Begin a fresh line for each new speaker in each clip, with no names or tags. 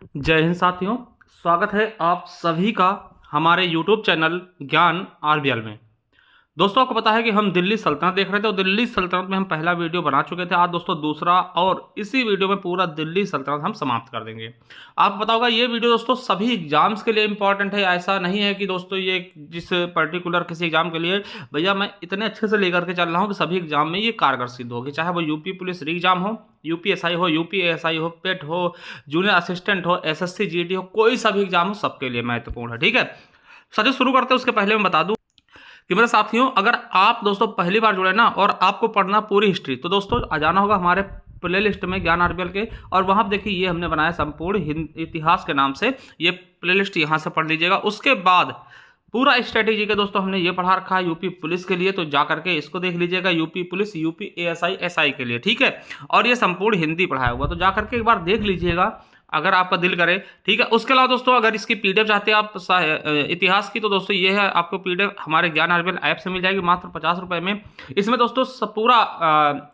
जय हिंद साथियों। स्वागत है आप सभी का हमारे YouTube चैनल ज्ञान आरबीएल में। दोस्तों, आपको पता है कि हम दिल्ली सल्तनत देख रहे थे और दिल्ली सल्तनत में हम पहला वीडियो बना चुके थे। आज दोस्तों दूसरा, और इसी वीडियो में पूरा दिल्ली सल्तनत हम समाप्त कर देंगे। आपको पता होगा ये वीडियो दोस्तों सभी एग्जाम्स के लिए इंपॉर्टेंट है। ऐसा नहीं है कि दोस्तों ये जिस पर्टिकुलर किसी एग्जाम के लिए भैया मैं इतने अच्छे से लेकर के चल रहा हूँ कि सभी एग्जाम में ये कारगर सिद्ध होगी, चाहे वो यूपी पुलिस री एग्जाम हो, यूपीएसआई हो, यूपीएसआई हो, पेट हो, जूनियर असिस्टेंट हो, एसएससी जीडी हो, कोई सा भी एग्जाम हो सबके लिए महत्वपूर्ण है। ठीक है, सर शुरू करते हैं। उसके पहले मैं बता दूं कि मेरे साथियों, अगर आप दोस्तों पहली बार जुड़े ना और आपको पढ़ना पूरी हिस्ट्री, तो दोस्तों आ जाना होगा हमारे प्ले लिस्ट में ज्ञान आरबीएल के, और वहां देखिए ये हमने बनाया संपूर्ण इतिहास के नाम से। ये प्ले लिस्ट यहाँ से पढ़ लीजिएगा। उसके बाद पूरा स्ट्रेटेजी के दोस्तों हमने ये पढ़ा रखा है यूपी पुलिस के लिए, तो जा करके इसको देख लीजिएगा। UP police, UP ASI, SI के लिए, ठीक है। और ये संपूर्ण हिंदी पढ़ाया हुआ, तो जा करके एक बार देख लीजिएगा अगर आपका दिल करे, ठीक है। उसके अलावा दोस्तों अगर इसकी पीडीएफ चाहते हैं आप इतिहास की, तो दोस्तों ये है, आपको पीडीएफ हमारे ज्ञान आरबीएल ऐप से मिल जाएगी मात्र 50 रुपए में। इसमें दोस्तों पूरा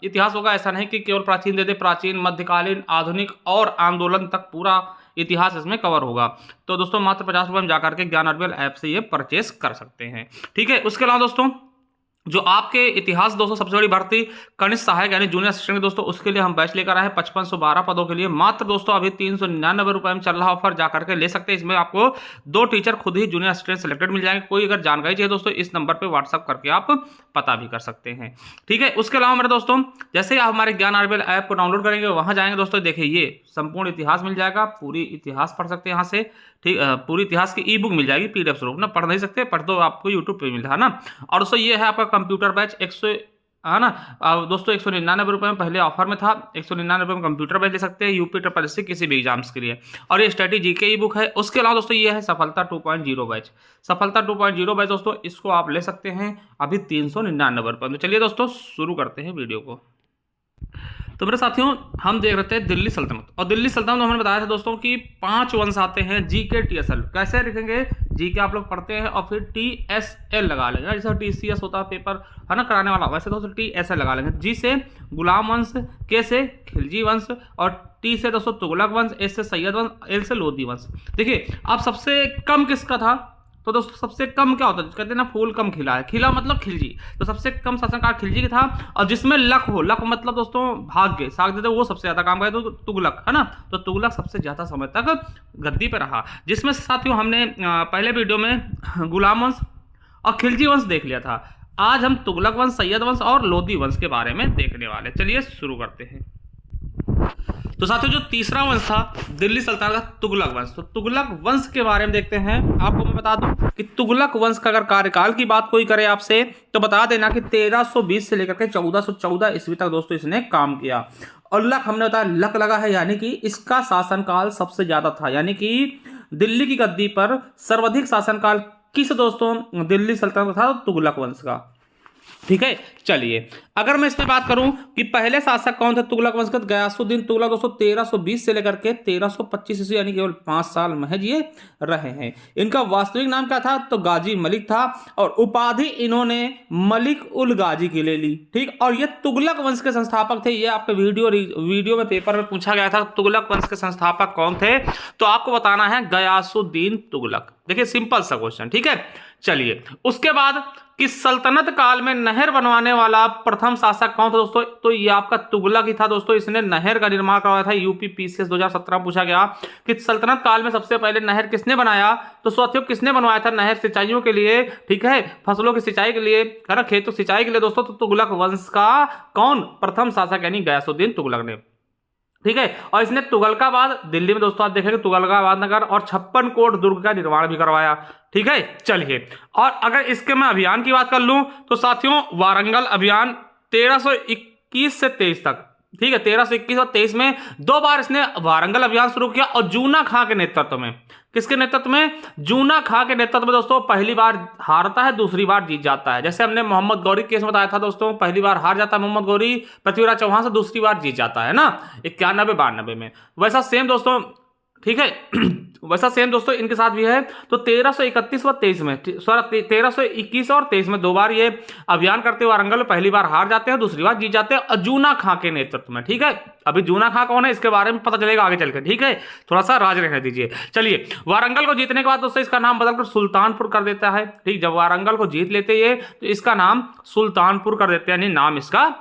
इतिहास होगा। ऐसा नहीं कि केवल प्राचीन दे दे, प्राचीन, मध्यकालीन, आधुनिक और आंदोलन तक पूरा इतिहास इसमें कवर होगा। तो दोस्तों मात्र 50 रुपए में जाकर के ज्ञान आरबीएल ऐप से ये परचेस कर सकते हैं, ठीक है। उसके अलावा दोस्तों जो आपके इतिहास दोस्तों सबसे बड़ी भर्ती कनिष्ठ सहायक यानी जूनियर असिस्टेंट दोस्तों, उसके लिए हम बैच लेकर आए हैं 5512 पदों के लिए। मात्र दोस्तों अभी 399 रुपए में चल रहा ऑफर, जाकर के ले सकते हैं। इसमें आपको 2 टीचर खुद ही जूनियर असिस्टेंट सेलेक्टेड मिल जाएंगे। कोई अगर जानकारी चाहिए दोस्तों, इस नंबर पर व्हाट्सअप करके आप पता भी कर सकते हैं, ठीक है। उसके अलावा मेरे दोस्तों, जैसे ही आप हमारे ज्ञान आरबीएल ऐप को डाउनलोड करेंगे, वहां जाएंगे दोस्तों, देखिए ये संपूर्ण इतिहास मिल जाएगा। पूरी इतिहास पढ़ सकते हैं यहाँ से, ठीक। पूरी इतिहास की ई बुक मिल जाएगी पीडीएफ स्वरूप ना, पढ़ नहीं सकते, पढ़ तो आपको यूट्यूब पे मिल रहा है ना। और दोस्तों ये है आपका कंप्यूटर बैच, 100 है ना दोस्तों 199 रुपये में पहले ऑफर में था। 199 रुपये में कंप्यूटर बैच ले सकते हैं यूपी ट्रिपल एससी किसी भी एग्जाम्स के लिए, और ये स्ट्रेटेजी के ई बुक है। उसके अलावा दोस्तों ये है सफलता 2.0 बैच। सफलता 2.0 बैच दोस्तों, इसको आप ले सकते हैं अभी 399 रुपये में। चलिए दोस्तों शुरू करते हैं वीडियो को। तो मेरे साथियों, हम देख रहे थे दिल्ली सल्तनत, और दिल्ली सल्तनत में हमने बताया था दोस्तों कि 5 वंश आते हैं। जीके टीएसएल कैसे लिखेंगे, जीके आप लोग पढ़ते हैं और फिर टीएसएल लगा लेंगे, जैसे टीसीएस होता है पेपर है ना कराने वाला, वैसे दोस्तों टीएसएल लगा लेंगे। जी से गुलाम वंश, के से खिलजी वंश, और टी से दोस्तों तुगलक वंश, एस से सैयद वंश, एल से लोधी वंश। देखिए अब सबसे कम किसका था, तो दोस्तों सबसे कम क्या होता है, कहते हैं ना फूल कम खिला है, खिला मतलब खिलजी, तो सबसे कम शासनकाल खिलजी का था। और जिसमें लक हो, लक मतलब दोस्तों भाग्य साथ देते, वो सबसे ज्यादा काम करे तो तुगलक है ना, तो तुगलक सबसे ज्यादा समय तक गद्दी पे रहा। जिसमें साथियों हमने पहले वीडियो में गुलाम वंश और खिलजी वंश देख लिया था। आज हम तुगलक वंश, सैयद वंश और लोधी वंश के बारे में देखने वाले। चलिए शुरू करते हैं। तो साथियों जो तीसरा वंश था दिल्ली सल्तनत का, तुगलक वंश, तो तुगलक वंश के बारे में देखते हैं। आपको मैं बता दूं कि तुगलक वंश का अगर कार्यकाल की बात कोई करे आपसे, तो बता देना कि 1320 से लेकर के 1414 ईस्वी तक दोस्तों इसने काम किया। और लक हमने बताया, लक लगा है यानी कि इसका शासनकाल सबसे ज्यादा था, यानी कि दिल्ली की गद्दी पर सर्वाधिक शासनकाल किस दोस्तों दिल्ली सल्तनत का था, तुगलक वंश का, ठीक है। चलिए अगर मैं इस पे बात करूं कि पहले शासक कौन थे तुगलक वंश के, गयासुद्दीन तुगलक दोस्तों 1320 से लेकर के 1325 ईस्वी यानी केवल 5 साल महज ये रहे हैं। इनका वास्तविक नाम क्या था, तो गाजी मलिक था, और उपाधि इन्होंने मलिक उल गाजी की ले ली, ठीक। और ये तुगलक वंश के संस्थापक थे। ये आपके वीडियो में पेपर में पूछा गया था तुगलक वंश के संस्थापक कौन थे, तो आपको बताना है गयासुद्दीन तुगलक। देखिए सिंपल सा क्वेश्चन, ठीक है। चलिए उसके बाद कि सल्तनत काल में नहर बनवाने वाला प्रथम शासक कौन था दोस्तों, तो ये आपका तुगलक ही था दोस्तों। इसने नहर का निर्माण करवाया था। यूपी पीसीएस 2017 पूछा गया कि सल्तनत काल में सबसे पहले नहर किसने बनाया, तो साथियों किसने बनवाया था नहर सिंचाइयों के लिए, ठीक है, फसलों की सिंचाई के लिए, है ना, खेतों की सिंचाई के लिए दोस्तों, तो तुगलक वंश का कौन प्रथम शासक यानी गयासुद्दीन तुगलक ने, ठीक है। और इसने तुगलकाबाद, दिल्ली में दोस्तों आप देखेंगे तुगलकाबाद नगर और 56 कोट दुर्ग का निर्माण भी करवाया, ठीक है। चलिए और अगर इसके मैं अभियान की बात कर लूं, तो साथियों वारंगल अभियान 1321 से 23 तक, ठीक है, 1321 और 23 में 2 बार इसने वारंगल अभियान शुरू किया। और जूना खां के नेतृत्व में, किसके नेतृत्व में, जूना खां के नेतृत्व में दोस्तों पहली बार हारता है, दूसरी बार जीत जाता है। जैसे हमने मोहम्मद गौरी केस में बताया था दोस्तों, पहली बार हार जाता है मोहम्मद गौरी पृथ्वीराज चौहान से, दूसरी बार जीत जाता है ना 91-92 में। वैसा सेम दोस्तों, ठीक है। वैसा सेम दोस्तों इनके साथ भी है। तो 1331 व 23 में, सॉरी 1321 और 23 में 2 बार ये अभियान करते हुए वारंगल में पहली बार हार जाते हैं, दूसरी बार जीत जाते हैं जूना खां के नेतृत्व में। ठीक है, अभी जूना खां कौन है इसके बारे में पता चलेगा आगे चलकर। ठीक है, थोड़ा सा राज रहने दीजिए। चलिए, वारंगल को जीतने के बाद दोस्तों इसका नाम बदलकर सुल्तानपुर कर देता है। ठीक, जब वारंगल को जीत लेते ये तो इसका नाम सुल्तानपुर कर देते हैं, यानी नाम इसका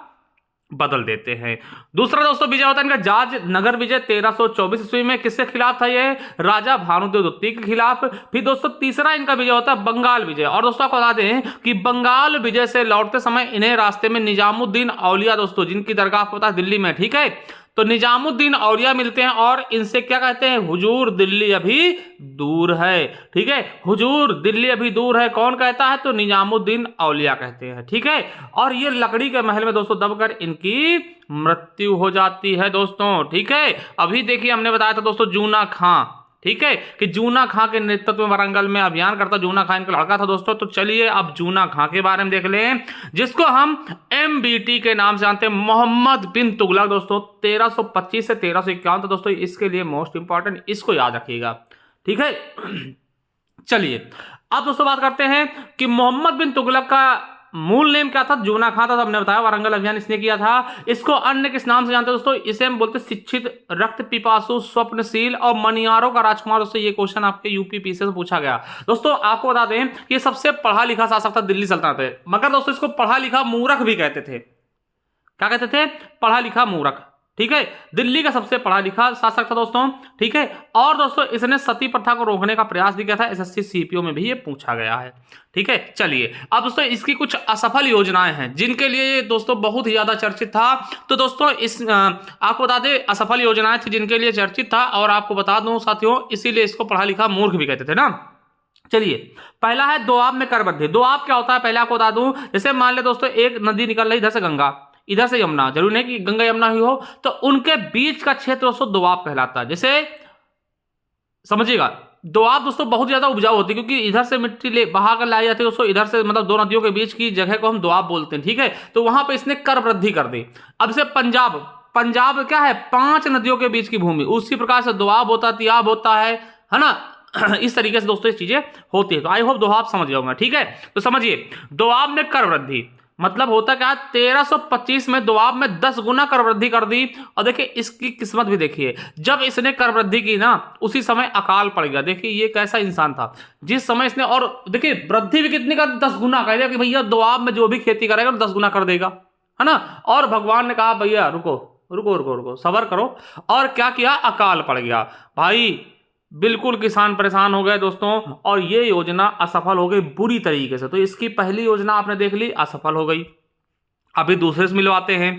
बदल देते हैं। दूसरा दोस्तों विजय होता है इनका जाज नगर विजय 1324 ईस्वी में। किसके खिलाफ था ये? राजा भानुदेव द्वितीय के खिलाफ। फिर दोस्तों तीसरा इनका विजय होता है बंगाल विजय। और दोस्तों आपको बता दें कि बंगाल विजय से लौटते समय इन्हें रास्ते में निजामुद्दीन औलिया दोस्तों, जिनकी दरगाह आपको पता है दिल्ली में। ठीक है, तो निजामुद्दीन औलिया मिलते हैं और इनसे क्या कहते हैं? हुजूर दिल्ली अभी दूर है। ठीक है, हुजूर दिल्ली अभी दूर है कौन कहता है? तो निजामुद्दीन औलिया कहते हैं। ठीक है, और ये लकड़ी के महल में दोस्तों दबकर इनकी मृत्यु हो जाती है दोस्तों। ठीक है, अभी देखिए हमने बताया था दोस्तों जूना खां, ठीक है, कि जूना खां के नेतृत्व में वारंगल में अभियान करता जूना खां इनका लड़का था दोस्तों। तो चलिए अब जूना खां के बारे में देख लें, जिसको हम MBT के नाम से जानते हैं, मोहम्मद बिन तुगलक दोस्तों। 1325 से 1351 तो दोस्तों इसके लिए मोस्ट इंपॉर्टेंट, इसको याद रखिएगा। ठीक है, चलिए अब दोस्तों बात करते हैं कि मोहम्मद बिन तुगलक का मूल नेम क्या था? जूना खां था, तो हमने बताया वारंगल अभियान इसने किया था। इसको अन्य किस नाम से जानते हैं दोस्तों? इसे हम बोलते शिक्षित, रक्त पिपासु, स्वप्नशील और मनियारों का राजकुमार। दोस्तों ये क्वेश्चन आपके यूपी से पूछा गया। दोस्तों आपको बता दें कि ये सबसे पढ़ा लिखा शासक था दिल्ली सल्तनत में, मगर दोस्तों इसको पढ़ा लिखा मूर्ख भी कहते थे। क्या कहते थे? पढ़ा लिखा मूर्ख। ठीक है, दिल्ली का सबसे पढ़ा लिखा शासक था दोस्तों। ठीक है, और दोस्तों इसने सती प्रथा को रोकने का प्रयास भी किया था। SSC CPO में भी ये पूछा गया है। ठीक है, चलिए अब दोस्तों इसकी कुछ असफल योजनाएं हैं जिनके लिए ये दोस्तों बहुत ही ज्यादा चर्चित था। तो दोस्तों इस आपको बता दें असफल योजनाएं थी जिनके लिए चर्चित था, और आपको बता दूं साथियों इसीलिए इसको पढ़ा लिखा मूर्ख भी कहते थे ना। चलिए, पहला है दोआब में कर वृद्धि। दोआब क्या होता है पहले आपको बता दूं, जैसे मान ले दोस्तों एक नदी निकल रही, इधर से गंगा, इधर से यमुना, जरूरी नहीं कि गंगा यमुना ही हो, तो उनके बीच का क्षेत्र दोस्तों दोआब कहलाता है। जैसे समझिएगा, दोआब दोस्तों बहुत ज्यादा उपजाऊ होती है, क्योंकि इधर से मिट्टी ले बहा कर लाई जाती है दोस्तों, इधर से मतलब दो नदियों के बीच की जगह को हम दोआब बोलते हैं। ठीक है, तो वहां पे इसने कर वृद्धि कर दी। अब से पंजाब, पंजाब क्या है? 5 नदियों के बीच की भूमि, उसी प्रकार से दोआब होता है, तियाब होता है ना। इस तरीके से दोस्तों ये चीजें होती है। तो आई होप दोआब समझ जाऊंगा। ठीक है, तो समझिए दोआब में कर वृद्धि मतलब होता क्या? 1325 में दोआब में 10 गुना कर वृद्धि कर दी। और देखिए इसकी किस्मत भी देखिए, जब इसने कर वृद्धि की ना उसी समय अकाल पड़ गया। देखिए ये कैसा इंसान था जिस समय इसने, और देखिए वृद्धि भी कितनी कर, 10 गुना कह दिया कि भैया दोआब में जो भी खेती करेगा 10 गुना कर देगा, है ना। और भगवान ने कहा भैया रुको रुको रुको रुको, सबर करो। और क्या किया? अकाल पड़ गया भाई, बिल्कुल किसान परेशान हो गए दोस्तों, और ये योजना असफल हो गई बुरी तरीके से। तो इसकी पहली योजना आपने देख ली, असफल हो गई। अभी दूसरे से मिलवाते हैं।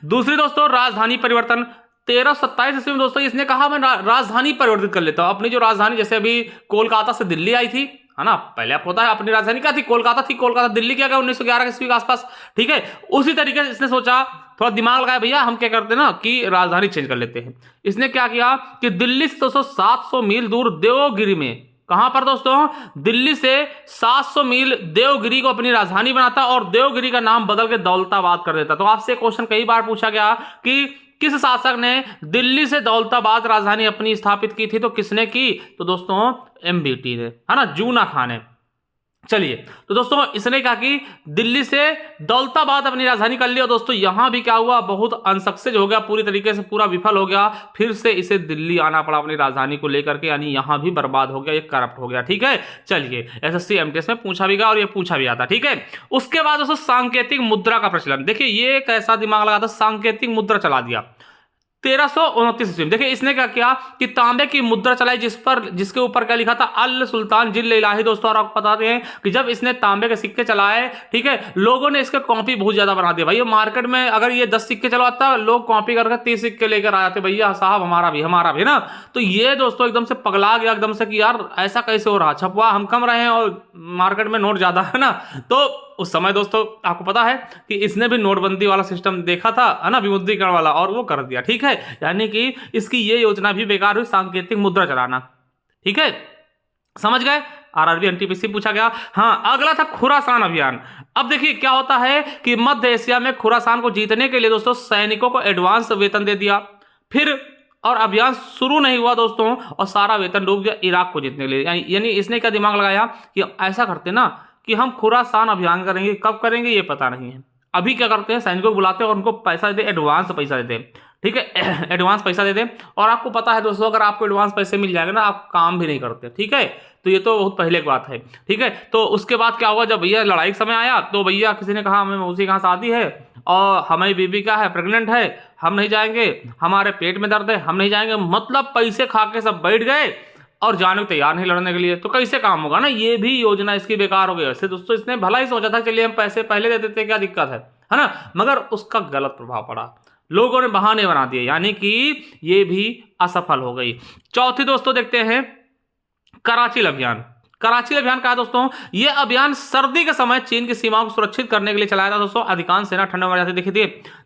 दूसरी दोस्तों राजधानी परिवर्तन 1327 ईस्वी में दोस्तों इसने कहा मैं राजधानी परिवर्तित कर लेता हूं अपनी। जो राजधानी जैसे अभी कोलकाता से दिल्ली आई थी, है ना, पहले आपको पता है अपनी राजधानी क्या थी? कोलकाता थी। कोलकाता दिल्ली क्या गया 1911 ईस्वी के आसपास। ठीक है, उसी तरीके से इसने सोचा, थोड़ा दिमाग लगाया भैया, हम क्या करते हैं ना कि राजधानी चेंज कर लेते हैं। इसने क्या किया कि दिल्ली से दोस्तों 700 मील दूर देवगिरी में, कहां पर दोस्तों? दिल्ली से 700 मील देवगिरी को अपनी राजधानी बनाता और देवगिरी का नाम बदल के दौलताबाद कर देता। तो आपसे क्वेश्चन कई बार पूछा गया कि किस शासक ने दिल्ली से दौलताबाद राजधानी अपनी स्थापित की थी? तो किसने की? तो दोस्तों MBT ने, है ना, जूना खां ने। चलिए, तो दोस्तों इसने कहा कि दिल्ली से दौलताबाद अपनी राजधानी कर लिया। दोस्तों यहां भी क्या हुआ? बहुत अनसक्सेस हो गया, पूरी तरीके से पूरा विफल हो गया। फिर से इसे दिल्ली आना पड़ा अपनी राजधानी को लेकर के, यानी यहां भी बर्बाद हो गया, ये करप्ट हो गया। ठीक है, चलिए SSC MTS में पूछा भी गया और ये पूछा भी आता। ठीक है, उसके बाद दोस्तों सांकेतिक मुद्रा का प्रचलन। देखिए ये कैसा दिमाग लगा था, सांकेतिक मुद्रा चला दिया 1329 ईस्वी में। देखिए इसने क्या किया कि तांबे की मुद्रा चलाई, जिसके ऊपर क्या लिखा था? अल सुल्तान जिल इलाही। दोस्तों और आपको बताते हैं कि जब इसने तांबे के सिक्के चलाए, ठीक है, लोगों ने इसके कॉपी बहुत ज्यादा बना दिया। भैया मार्केट में अगर ये 10 सिक्के चलवाता, लोग कॉपी करके 30 सिक्के लेकर आ जाते, भैया साहब हमारा भी ना। तो ये दोस्तों एकदम से पगला गया एकदम से कि यार ऐसा कैसे हो रहा, छपवा हम कम रहे हैं और मार्केट में नोट ज्यादा, है ना। तो उस समय दोस्तों आपको पता है कि इसने भी नोटबंदी वाला सिस्टम देखा था, है ना, विमुद्रीकरण वाला, और वो कर दिया। ठीक है, यानी कि इसकी ये योजना भी बेकार हुई, सांकेतिक मुद्रा चलाना। ठीक है, समझ गए? RRB NTPC पूछा गया। हाँ, अगला था खुरासान अभियान। अब देखिए क्या होता है कि मध्य एशिया में खुरासान को जीतने के लिए दोस्तों सैनिकों को एडवांस वेतन दे दिया। फिर और अभियान शुरू नहीं हुआ दोस्तों और सारा वेतन डूब गया इराक को जीतने के लिए। यानी इसने क्या दिमाग लगाया कि ऐसा करते ना कि हम खुरासान अभियान करेंगे, कब करेंगे ये पता नहीं है। अभी क्या करते हैं, सैनिकों को बुलाते हैं और उनको पैसा देते, एडवांस पैसा देते हैं, ठीक है, एडवांस पैसा देते हैं। और आपको पता है दोस्तों, अगर आपको एडवांस पैसे मिल जाएगा ना, आप काम भी नहीं करते, ठीक है। तो ये तो बहुत पहले की बात है, ठीक है। तो उसके बाद क्या हुआ, जब भैया लड़ाई का समय आया तो भैया किसी ने कहा हमें मौसी के यहाँ शादी है और हमारी बीबी क्या है, प्रेग्नेंट है, हम नहीं जाएंगे, हमारे पेट में दर्द है, हम नहीं जाएंगे। मतलब पैसे खा के सब बैठ गए और जाने को तैयार नहीं लड़ने के लिए। तो कैसे काम होगा ना, ये भी योजना इसकी बेकार हो गई। वैसे दोस्तों इसने भला ही सोचा था, चलिए हम पैसे पहले दे देते, क्या दिक्कत है ना, मगर उसका गलत प्रभाव पड़ा, लोगों ने बहाने बना दिए, यानी कि ये भी असफल हो गई। चौथी दोस्तों देखते हैं कराची अभियान। कराची अभियान का है दोस्तों, ये अभियान सर्दी के समय चीन की सीमाओं को सुरक्षित करने के लिए चलाया था दोस्तों। अधिकांश सेना ठंड में मर जाती।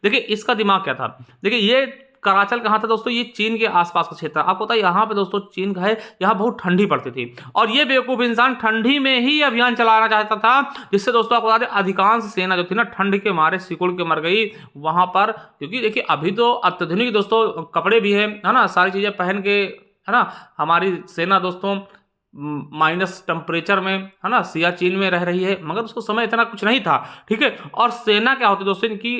देखिए इसका दिमाग क्या था। देखिए ये कराचल कहाँ था दोस्तों, ये चीन के आसपास का क्षेत्र। आपको पता है यहाँ पे दोस्तों चीन का है, यहाँ बहुत ठंडी पड़ती थी और ये बेवकूफ इंसान ठंडी में ही अभियान चलाना चाहता था, जिससे दोस्तों आपको बता दें अधिकांश सेना जो थी ना ठंड के मारे सिकुड़ के मर गई वहां पर। क्योंकि देखिए अभी तो अत्याधुनिक दोस्तों कपड़े भी है ना, सारी चीजें पहन के, है ना, हमारी सेना दोस्तों माइनस टेम्परेचर में, है ना, सियाचिन में रह रही है, मगर उसको समय इतना कुछ नहीं था, ठीक है। और सेना क्या होती दोस्तों, इनकी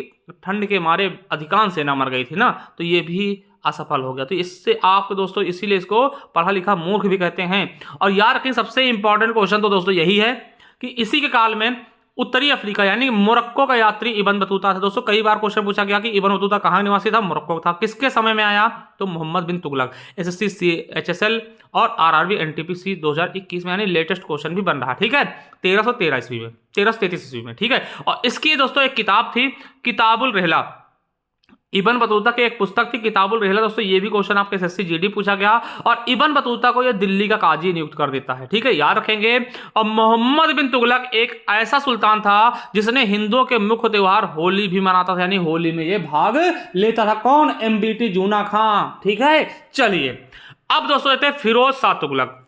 ठंड के मारे अधिकांश सेना मर गई थी ना, तो ये भी असफल हो गया। तो इससे आप दोस्तों इसीलिए इसको पढ़ा लिखा मूर्ख भी कहते हैं। और याद रखें सबसे इंपॉर्टेंट क्वेश्चन तो दोस्तों यही है कि इसी के काल में उत्तरी अफ्रीका यानी मोरक्को का यात्री इब्न बतूता था दोस्तों। कई बार क्वेश्चन पूछा गया कि इब्न बतूता कहाँ निवासी था, मोरक्को था। किसके समय में आया, तो मोहम्मद बिन तुगलक। एसएससी एचएसएल और आरआरबी एनटीपीसी 2021 में, यानी लेटेस्ट क्वेश्चन भी बन रहा, ठीक है, 1313 ईस्वी में, 1333 ईस्वी में, ठीक है। और इसकी दोस्तों एक किताब थी किताबुल रहला, इब्न बतूता की एक पुस्तक थी किताबुल रहला दोस्तों। ये भी क्वेश्चन आपके एसएससी जीडी पूछा गया और इब्न बतूता को ये दिल्ली का काजी नियुक्त कर देता है, ठीक है, याद रखेंगे। और मोहम्मद बिन तुगलक एक ऐसा सुल्तान था जिसने हिंदुओं के मुख्य त्योहार होली भी मनाता था, यानी होली में ये भाग लेता था। कौन, एमबीटी जूना खां, ठीक है। चलिए अब दोस्तों कहते हैं फिरोज शाह तुगलक।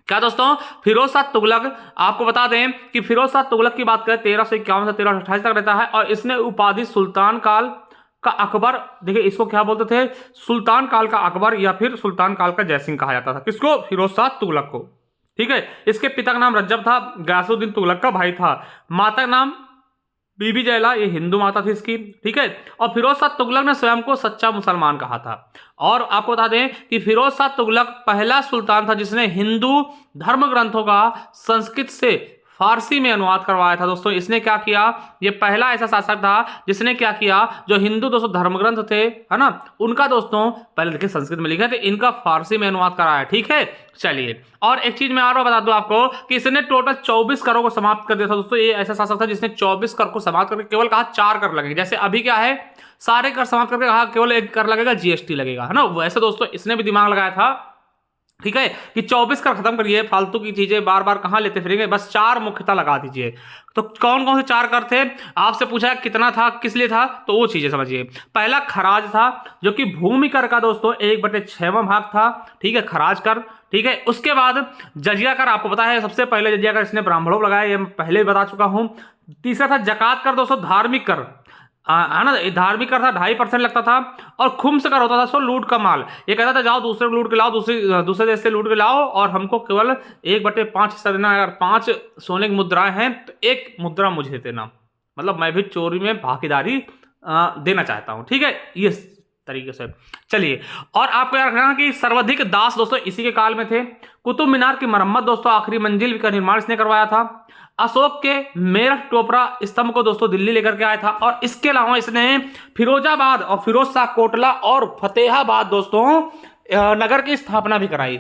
क्या दोस्तों, फिरोज शाह तुगलक, आपको बता दें कि फिरोज शाह तुगलक की बात करें 1351 से 1328 तक रहता है और इसने उपाधि सुल्तान काल का अकबर, देखिए इसको क्या बोलते थे, सुल्तान काल का अकबर या फिर सुल्तान काल का जयसिंह कहा जाता था। किसको, फिरोज शाह तुगलक को, ठीक है। इसके पिता का नाम रज्जब था, गयासुद्दीन तुगलक का भाई था। माता का नाम बीबी जयला, ये हिंदू माता थी इसकी, ठीक है। और फिरोज शाह तुगलक ने स्वयं को सच्चा मुसलमान कहा था। और आपको बता दें कि फिरोज शाह तुगलक पहला सुल्तान था जिसने हिंदू धर्म ग्रंथों का संस्कृत से फारसी में अनुवाद करवाया था दोस्तों। इसने क्या किया, ये पहला ऐसा शासक था जिसने क्या किया, जो हिंदू दोस्तों धर्मग्रंथ थे, है ना, उनका दोस्तों पहले देखिए संस्कृत में लिखा थे, इनका फारसी में अनुवाद कराया, ठीक है। चलिए और एक चीज मैं और बता दूं आपको कि इसने टोटल 24 करों को समाप्त कर दिया था दोस्तों। ये ऐसा शासक था जिसने 24 कर को समाप्त करके केवल कहा 4 कर लगेंगे। जैसे अभी क्या है, सारे कर समाप्त करके कहा केवल 1 कर लगेगा, जीएसटी लगेगा, है ना। वैसे दोस्तों इसने भी दिमाग लगाया था, ठीक है, कि 24 कर खत्म करिए, फालतू की चीजें बार बार कहां लेते फिरेंगे, बस 4 मुख्यतः लगा दीजिए। तो कौन कौन से 4 कर थे, आपसे पूछा कितना था, किस लिए था, तो वो चीजें समझिए। पहला खराज था जो कि भूमि कर का दोस्तों 1/6वां भाग था, ठीक है, खराज कर, ठीक है। उसके बाद जजिया कर, आपको पता है सबसे पहले जजिया कर इसने ब्राह्मणों को लगाया, ये मैं पहले भी बता चुका हूं। तीसरा था जकात कर दोस्तों, धार्मिक कर, है ना, धार्मिक कर था 2.5% लगता था। और खुम्स कर होता था सो लूट का माल, ये कहता था जाओ दूसरे को लूट के लाओ, दूसरे देश से लूट के लाओ और हमको केवल 1/5 हिस्सा देना। अगर 5 सोने की मुद्राएं हैं तो 1 मुद्रा मुझे देना, मतलब मैं भी चोरी में भागीदारी देना चाहता हूं, ठीक है, ये तरीके से। चलिए और आपको याद रखना कि सर्वाधिक दास दोस्तों इसी के काल में थे। कुतुब मीनार की मरम्मत दोस्तों, आखिरी मंजिल का निर्माण इसने करवाया था। अशोक के मेरठ टोपरा स्तंभ को दोस्तों दिल्ली लेकर के आया था। और इसके अलावा इसने फिरोजाबाद और फिरोज शाह कोटला और फतेहाबाद दोस्तों नगर की स्थापना भी कराई,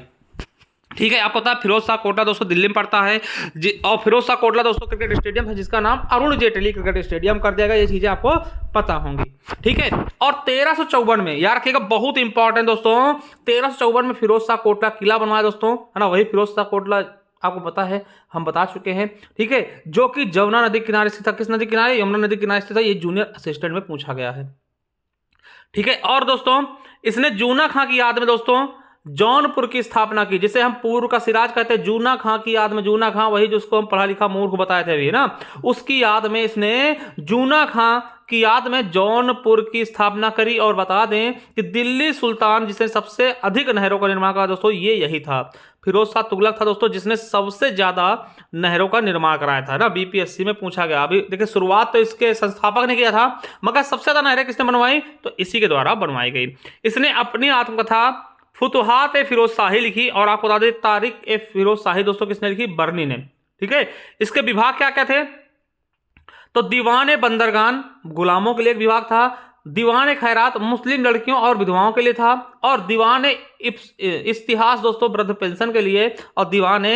ठीक है। आपको पता है फिरोज शाह कोटला दोस्तों दिल्ली में पड़ता है और फिरोज शाह कोटला दोस्तों क्रिकेट स्टेडियम था जिसका नाम अरुण जेटली क्रिकेट स्टेडियम कर दिया गया। ये चीजें आपको पता होंगी, ठीक है। और 1354 में याद रखिएगा, बहुत इंपॉर्टेंट दोस्तों, 1354 में फिरोज शाह कोटला किला बनवाया दोस्तों, है ना, वही फिरोज शाह कोटला आपको पता है, हम बता चुके हैं, ठीक है, जो कि जमुना नदी किनारे स्थित था। किस नदी किनारे, यमुना नदी किनारे स्थित था। ये जूनियर असिस्टेंट में पूछा गया है, ठीक है। और दोस्तों इसने जूना खां की याद में दोस्तों जौनपुर की स्थापना की, जिसे हम पूर्व का सिराज कहते हैं। जूना खां की याद में, जूना खां वही जिसको हम पढ़ा लिखा मूर्ख बताए थे अभी, ना, उसकी याद में इसने जूना खां की याद में जौनपुर की स्थापना करी। और बता दें कि दिल्ली सुल्तान जिसने सबसे अधिक नहरों का निर्माण करा दोस्तों ये यही था, फिरोज शाह तुगलक था दोस्तों, जिसने सबसे ज्यादा नहरों का निर्माण कराया था ना। बीपीएससी में पूछा गया। अभी देखिए शुरुआत तो इसके संस्थापक ने किया था, मगर सबसे ज्यादा नहरें किसने बनवाई, तो इसी के द्वारा बनवाई गई। इसने अपनी आत्मकथा फुतुहात ए फिरोज शाही लिखी। और आपको बता दें तारिक ए फिरोज शाही दोस्तों किसने लिखी, बर्नी ने। ठीक है, इसके विभाग क्या क्या थे, तो दीवान बंदरगान गुलामों के लिए एक विभाग था, दीवान खैरात मुस्लिम लड़कियों और विधवाओं के लिए था, और दीवान इतिहास दोस्तों वृद्ध पेंशन के लिए, और दीवान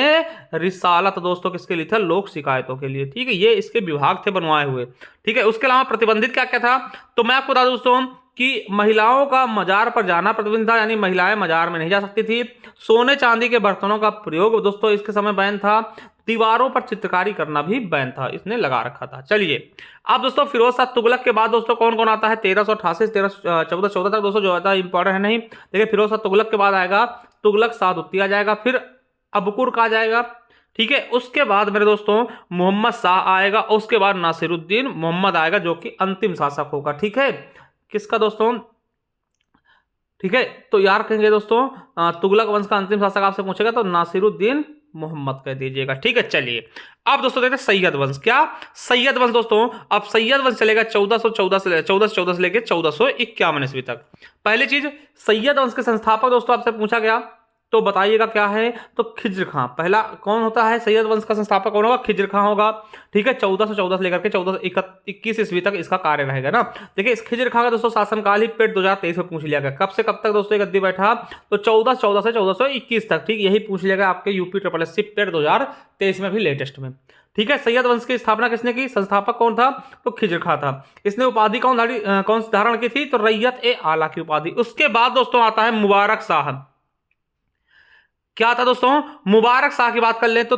रिसालत दोस्तों किसके लिए था, लोक शिकायतों के लिए। ठीक है, ये इसके विभाग थे बनवाए हुए। ठीक है, उसके अलावा प्रतिबंधित क्या क्या था, तो मैं आपको बता दूं दोस्तों कि महिलाओं का मजार पर जाना प्रतिबंधित था, यानी महिलाएं मजार में नहीं जा सकती थी। सोने चांदी के बर्तनों का प्रयोग दोस्तों इसके समय बैन था। दीवारों पर चित्रकारी करना भी बैन था, इसने लगा रखा था। चलिए अब दोस्तों फिरोज शाह तुगलक के बाद दोस्तों कौन कौन आता है, 1388 1414 तक दोस्तों, जो आता है इंपॉर्टेंट है नहीं। देखिए फिरोज शाह तुगलक के बाद आएगा तुगलक शाह आ जाएगा, फिर अबकुर का आ जाएगा। ठीक है, उसके बाद मेरे दोस्तों मोहम्मद शाह आएगा, उसके बाद नासिरुद्दीन मोहम्मद आएगा जो कि अंतिम शासक होगा। ठीक है, किसका दोस्तों, ठीक है, तो यार कहेंगे दोस्तों तुगलक वंश का अंतिम शासक आपसे पूछेगा तो नासिरुद्दीन मोहम्मद कह दीजिएगा। ठीक है, चलिए अब दोस्तों देखते हैं सैयद वंश। क्या सैयद वंश दोस्तों, अब सैयद वंश चलेगा 1414 से लेकर 1451 ईस्वी तक। पहली चीज सैयद वंश के संस्थापक दोस्तों आपसे पूछा गया तो बताइएगा क्या है, तो खिज्र खां। पहला कौन होता है सैयद वंश का संस्थापक, कौन होगा, खिज्र खां होगा। ठीक है, 1414 से लेकर के 1421 ईस्वी तक इसका कार्य रहेगा ना। देखिए इस खिज्र खां का दोस्तों शासनकाल ही पेट 2023 में पूछ लिया गया, कब से कब तक दोस्तों गद्दी बैठा, तो 1414 से 1421 तक। ठीक, यही पूछ लिया गया आपके यूपी SSSC पेट 2023 में भी लेटेस्ट में। ठीक है, सैयद वंश की स्थापना किसने की, संस्थापक कौन था, तो खिज्र खां था। इसने उपाधि कौन धारण की थी, तो रैयत ए आला की उपाधि। उसके बाद दोस्तों आता है मुबारक शाह। क्या था दोस्तों, मुबारक शाह की बात कर लें तो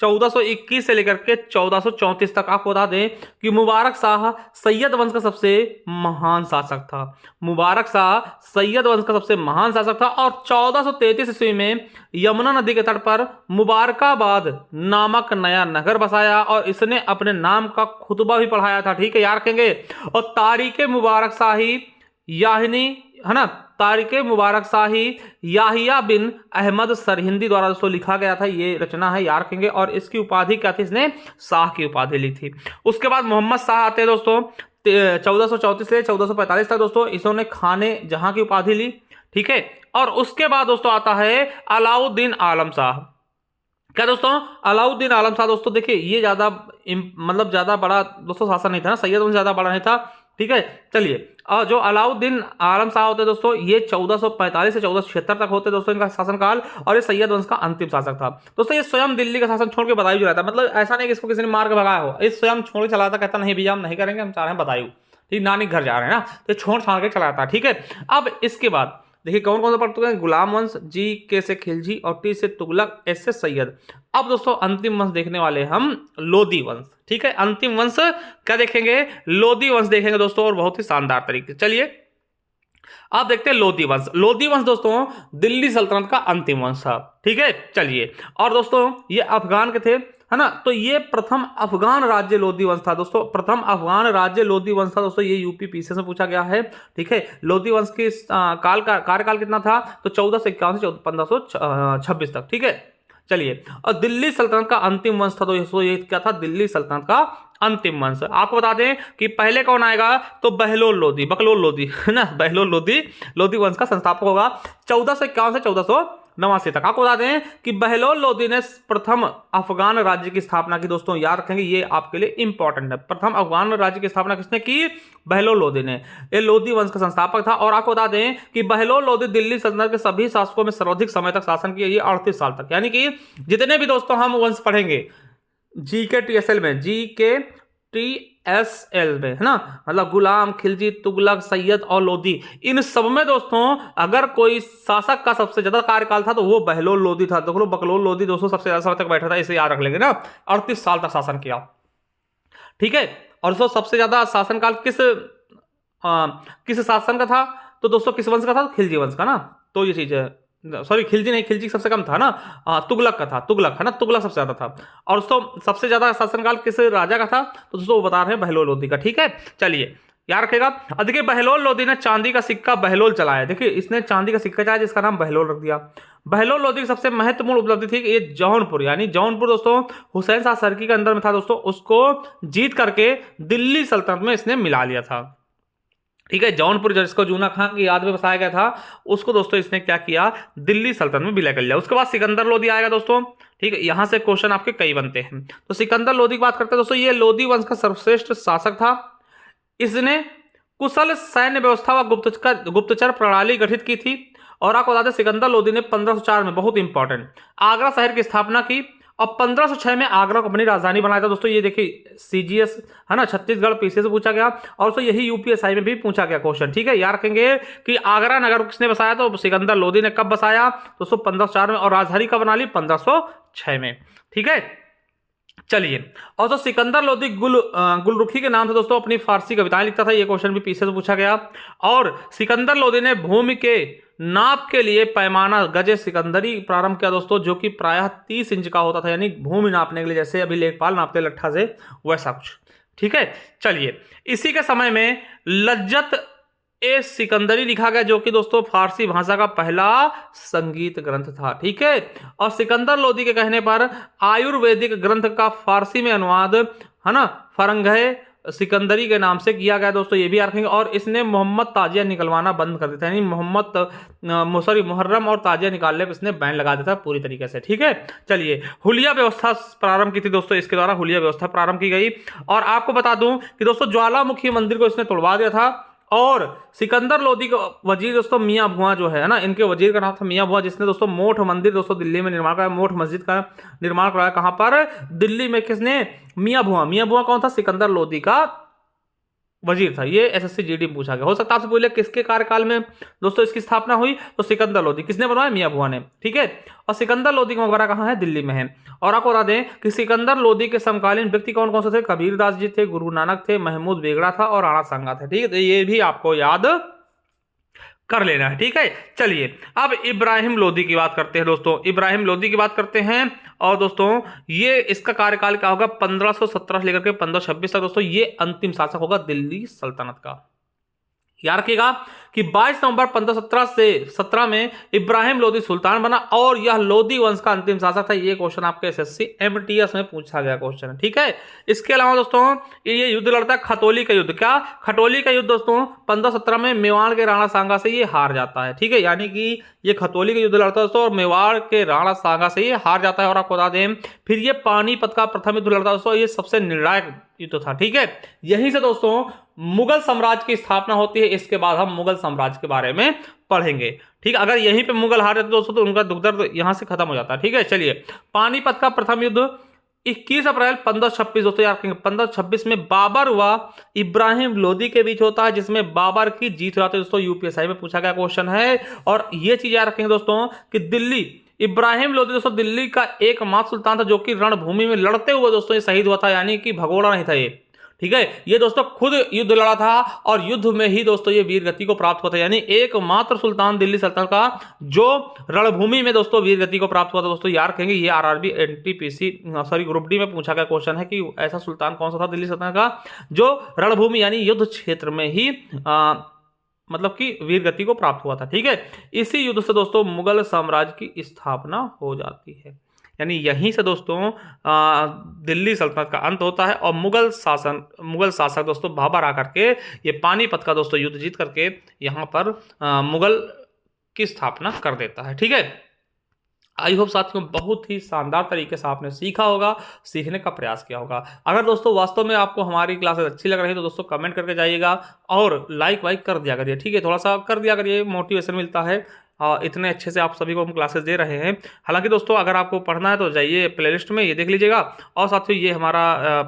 1421 से लेकर के 1434 तक। आपको बता दें कि मुबारक शाह सैयद वंश का सबसे महान शासक था। मुबारक शाह सैयद वंश का सबसे महान शासक था और 1433 ईस्वी में यमुना नदी के तट पर मुबारकाबाद नामक नया नगर बसाया और इसने अपने नाम का खुतबा भी पढ़ाया था। ठीक है यार कहेंगे, और तारीख मुबारक शाही याहिनी है ना, तारिक मुबारक शाही याहिया बिन अहमद सरहिंदी द्वारा दोस्तों लिखा गया था, ये रचना है यार कहेंगे। और इसकी उपाधि क्या थी, इसने शाह की उपाधि ली थी। उसके बाद मोहम्मद शाह आते हैं दोस्तों 1434 से 1445 तक दोस्तों, इन्होंने खाने जहां की उपाधि ली। ठीक है, और उसके बाद दोस्तों आता है अलाउद्दीन आलम शाह। क्या दोस्तों, अलाउद्दीन आलम शाह दोस्तों, देखिए ये ज्यादा मतलब ज्यादा बड़ा दोस्तों शासन नहीं था ना, सैयद वंश ज्यादा बड़ा नहीं था। ठीक है, चलिए और जो अलाउद्दीन आलम शाह होते दोस्तों ये 1445 से 1476 तक होते दोस्तों इनका शासनकाल, और ये सैयद वंश का अंतिम शासक था दोस्तों। ये स्वयं दिल्ली का शासन छोड़ के बदायूं चला था, मतलब ऐसा नहीं कि इसको किसी ने मार के भगाया हो, ये स्वयं छोड़ के चला था, कहता नहीं भैया हम नहीं करेंगे, हम चाह रहे हैं बदायूं, ठीक नानी घर जा रहे हैं ना, तो छोड़ छाड़ के चला था। ठीक है, अब इसके बाद देखिए कौन कौन से पढ़ चुके हैं, गुलाम वंश, जी के से खिलजी और टी से तुगलक, एस से सैयद। अब दोस्तों अंतिम वंश देखने वाले हम लोधी वंश। ठीक है, अंतिम वंश क्या देखेंगे, लोधी वंश देखेंगे दोस्तों, और बहुत ही शानदार तरीके से। चलिए आप देखते हैं लोधी वंश। लोधी वंश दोस्तों दिल्ली सल्तनत का अंतिम वंश था। ठीक है, चलिए और दोस्तों ये अफगान के थे है ना, तो ये प्रथम अफगान राज्य लोधी वंश था दोस्तों, प्रथम अफगान राज्य लोधी वंश था दोस्तों, ये यूपी पीसीएस में पूछा गया है। ठीक है, लोधी वंश की काल का कार्यकाल कितना था, तो 1451 से 1526 तक। ठीक है, चलिए और दिल्ली सल्तनत का अंतिम वंश था तो ये क्या था, दिल्ली सल्तनत का अंतिम वंश। आपको बता दें कि पहले कौन आएगा, तो बकलोल लोधी है ना, बकलोल लोधी वंश का संस्थापक होगा 1451 से 1489 तक। आपको बता दें कि बकलोल लोधी ने प्रथम अफगान राज्य की स्थापना की दोस्तों, याद रखेंगे ये आपके लिए इंपॉर्टेंट है। प्रथम अफगान राज्य की स्थापना किसने की, बकलोल लोधी ने, ये लोधी वंश का संस्थापक था। और आपको बता दें कि बकलोल लोधी दिल्ली सल्तनत के सभी शासकों में सर्वाधिक समय तक शासन किया, ये 38 साल तक। यानी कि जितने भी दोस्तों हम वंश पढ़ेंगे GK TSL में है ना, मतलब गुलाम, खिलजी, तुगलक, सैयद और लोधी, इन सब में दोस्तों अगर कोई शासक का सबसे ज्यादा कार्यकाल था तो वो बकलोल लोधी था। देखो बकलोल लोधी दोस्तों सबसे ज्यादा समय तक बैठा था, इसे याद रख लेंगे ना, 38 साल तक शासन किया। ठीक है, और दोस्तों सबसे ज्यादा शासनकाल किस शासन का था, तो दोस्तों किस वंश का था, खिलजी वंश का ना, तो ये चीज है, सॉरी खिलजी नहीं, खिलजी सबसे कम था ना, तुगलक का था, तुगलक है ना, तुगलक सबसे ज्यादा था। और दोस्तों सबसे ज्यादा शासनकाल किस राजा का था, तो दोस्तों वो बता रहे हैं बकलोल लोधी का। ठीक है, चलिए याद रखेगा। अब देखिए बहलोल लोदी ने चांदी का सिक्का बहलोल चलाया। देखिए इसने चांदी का सिक्का चलाया जिसका नाम बहलोल रख दिया। बहलोल लोदी की सबसे महत्वपूर्ण उपलब्धि थी कि ये जौनपुर, यानी जौनपुर दोस्तों हुसैन शाह सरकी के अंदर में था दोस्तों, उसको जीत करके दिल्ली सल्तनत में इसने मिला लिया था। ठीक है, जौनपुर जिसको जूना खान की याद में बसाया गया था, उसको दोस्तों इसने क्या किया, दिल्ली सल्तनत में विलय कर लिया। उसके बाद सिकंदर लोदी आएगा दोस्तों। ठीक है, यहां से क्वेश्चन आपके कई बनते हैं। तो सिकंदर लोदी की बात करते हैं दोस्तों, ये लोदी वंश का सर्वश्रेष्ठ शासक था। इसने कुशल सैन्य व्यवस्था व गुप्तचर प्रणाली गठित की थी। और आपको बता दें सिकंदर लोदी ने 1504 में, बहुत इंपॉर्टेंट, आगरा शहर की स्थापना की और 1506 में आगरा को अपनी राजधानी बनाया था दोस्तों। ये देखिए सीजीएस है ना, छत्तीसगढ़ पीसी से पूछा गया और तो यही यूपीएसआई में भी पूछा गया क्वेश्चन। ठीक है, याद रखेंगे कि आगरा नगर किसने बसाया, तो सिकंदर लोदी ने कब बसाया दोस्तों, 1504 में, और राजधानी कब बना ली, 1506 में। ठीक है, चलिए। और तो सिकंदर लोदी गुलरुखी के नाम से दोस्तों अपनी फारसी कविताएं लिखता था। ये क्वेश्चन भी पीछे से पूछा गया। और सिकंदर लोदी ने भूमि के नाप के लिए पैमाना गजे सिकंदरी प्रारंभ किया दोस्तों, जो कि प्रायः 30 इंच का होता था, यानी भूमि नापने के लिए जैसे अभी लेखपाल नापते लट्ठा से, वैसा कुछ। ठीक है, चलिए। इसी के समय में लज्जत ए सिकंदरी लिखा गया, जो कि दोस्तों फारसी भाषा का पहला संगीत ग्रंथ था। ठीक है, और सिकंदर लोदी के कहने पर आयुर्वेदिक ग्रंथ का फारसी में अनुवाद है ना फरंगह सिकंदरी के नाम से किया गया दोस्तों, ये भी याद रखेंगे। और इसने मोहम्मद ताजिया निकलवाना बंद कर दिया था, यानी मुहर्रम और ताजिया निकालने पर इसने बैन लगा दिया था पूरी तरीके से। ठीक है, चलिए। हुलिया व्यवस्था प्रारंभ की थी दोस्तों, इसके द्वारा हुलिया व्यवस्था प्रारंभ की गई। और आपको बता दूं कि दोस्तों ज्वालामुखी मंदिर को इसने तोड़वा दिया था। और सिकंदर लोदी का वजीर दोस्तों मियाँ भुआ जो है ना, इनके वजीर का नाम था मियाँ भुआ, जिसने दोस्तों मोठ मंदिर दोस्तों दिल्ली में निर्माण कराया, मोठ मस्जिद का निर्माण कराया। कहां पर, दिल्ली में। किसने, मियाँ भुआ। मियाँ भुआ कौन था, सिकंदर लोदी का वजीर था। ये एसएससी जीडी में पूछा गया। हो सकता है आपसे पूछे किसके कार्यकाल में दोस्तों इसकी स्थापना हुई, तो सिकंदर लोदी। किसने बनवाया, मियाँ भुआ ने। ठीक है, और सिकंदर लोदी का मकबरा कहाँ है, दिल्ली में है। और आपको बता दें कि सिकंदर लोदी के समकालीन व्यक्ति कौन कौन से थे, कबीरदास जी थे, गुरु नानक थे, महमूद बेगड़ा था और राणा सांगा थे। ठीक है, तो ये भी आपको याद कर लेना है। ठीक है, चलिए। अब इब्राहिम लोदी की बात करते हैं दोस्तों, इब्राहिम लोदी की बात करते हैं। और दोस्तों ये इसका कार्यकाल क्या होगा, 1517 से लेकर के 1526 तक दोस्तों, ये अंतिम शासक होगा दिल्ली सल्तनत का। याद रखिएगा कि 22 नवंबर 1517 से 17 में इब्राहिम लोदी सुल्तान बना और यह लोदी वंश का अंतिम शासक था। ये क्वेश्चन आपके एसएससी एमटीएस में पूछा गया क्वेश्चन है। ठीक है, इसके अलावा दोस्तों ये युद्ध लड़ता है खतौली का युद्ध। क्या, खतौली का युद्ध दोस्तों 1517 में मेवाड़ के राणा सांगा से ये हार जाता है। ठीक है, यानी कि ये खतौली का युद्ध लड़ता है दोस्तों और मेवाड़ के राणा सांगा से ये हार जाता है। और आपको बता दें फिर ये पानीपत का प्रथम युद्ध लड़ता है दोस्तों, ये सबसे निर्णायक युद्ध था। ठीक है, यहीं से दोस्तों मुगल साम्राज्य की स्थापना होती है। इसके बाद हम मुगल साम्राज्य के बारे में पढ़ेंगे। ठीक है, अगर यहीं पे मुगल हार जाते दोस्तों तो उनका दुख दर्द यहां से खत्म हो जाता है। ठीक है, चलिए। पानीपत का प्रथम युद्ध 21 अप्रैल 1526 दोस्तों, याद रखेंगे 1526 में बाबर व इब्राहिम लोदी के बीच होता है, जिसमें बाबर की जीत हो जाती है दोस्तों। यूपीएसआई में पूछा गया क्वेश्चन है। और ये चीज याद रखेंगे दोस्तों कि दिल्ली इब्राहिम लोदी दोस्तों दिल्ली का एकमात्र सुल्तान था जो कि रणभूमि में लड़ते हुए दोस्तों ये शहीद हुआ था, यानी कि भगोड़ा नहीं था ये। ठीक है, ये दोस्तों खुद युद्ध लड़ा था और युद्ध में ही दोस्तों ये वीर गति को प्राप्त हुआ था, यानी एकमात्र सुल्तान दिल्ली सल्तनत का जो रणभूमि में दोस्तों वीर गति को प्राप्त हुआ था दोस्तों। याद रखेंगे ये आरआरबी एनटीपीसी ग्रुप डी में पूछा गया क्वेश्चन है कि ऐसा सुल्तान कौन सा था दिल्ली सल्तनत का जो रणभूमि यानी युद्ध क्षेत्र में ही मतलब कि वीर गति को प्राप्त हुआ था। ठीक है, इसी युद्ध से दोस्तों मुगल साम्राज्य की स्थापना हो जाती है, यानी यहीं से दोस्तों दिल्ली सल्तनत का अंत होता है और मुगल शासक दोस्तों बाबर आकर के ये पानीपत का दोस्तों युद्ध जीत करके यहाँ पर मुगल की स्थापना कर देता है। ठीक है, आई होप साथियों बहुत ही शानदार तरीके से आपने सीखा होगा, सीखने का प्रयास किया होगा। अगर दोस्तों वास्तव में आपको हमारी क्लासेस अच्छी लग रही है तो दोस्तों कमेंट करके जाइएगा और लाइक वाइक कर दिया करिए। ठीक है, थोड़ा सा कर दिया करिए, मोटिवेशन मिलता है। इतने अच्छे से आप सभी को हम क्लासेस दे रहे हैं। हालांकि दोस्तों अगर आपको पढ़ना है तो जाइए प्लेलिस्ट में, ये देख लीजिएगा। और साथियों ये हमारा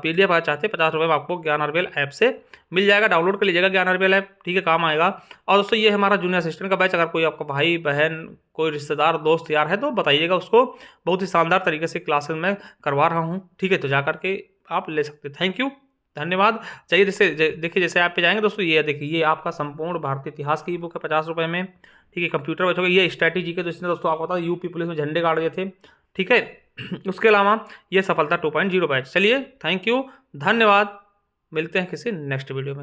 PDF आया चाहते हैं 50 रुपये में आपको ज्ञान आरबीएल ऐप से मिल जाएगा, डाउनलोड कर लीजिएगा ज्ञान आरबीएल ऐप। ठीक है, काम आएगा। और दोस्तों ये हमारा जूनियर असिस्टेंट का बैच, अगर कोई आपका भाई बहन कोई रिश्तेदार दोस्त यार है तो बताइएगा उसको, बहुत ही शानदार तरीके से क्लासेस में करवा रहा हूँ। ठीक है, तो जा करके आप ले सकते हैं। थैंक यू, धन्यवाद। चाहिए जैसे देखिए जैसे ऐप पे जाएंगे दोस्तों, ये देखिए ये आपका संपूर्ण भारतीय इतिहास की बुक है 50 रुपये में। ठीक है, कंप्यूटर बच्चों ये स्ट्रैटेजी के, तो इसने दोस्तों आपको पता यूपी पुलिस में झंडे गाड़ दिए थे। ठीक है, उसके अलावा ये सफलता 2.0 बैच। चलिए, थैंक यू, धन्यवाद। मिलते हैं किसी नेक्स्ट वीडियो में।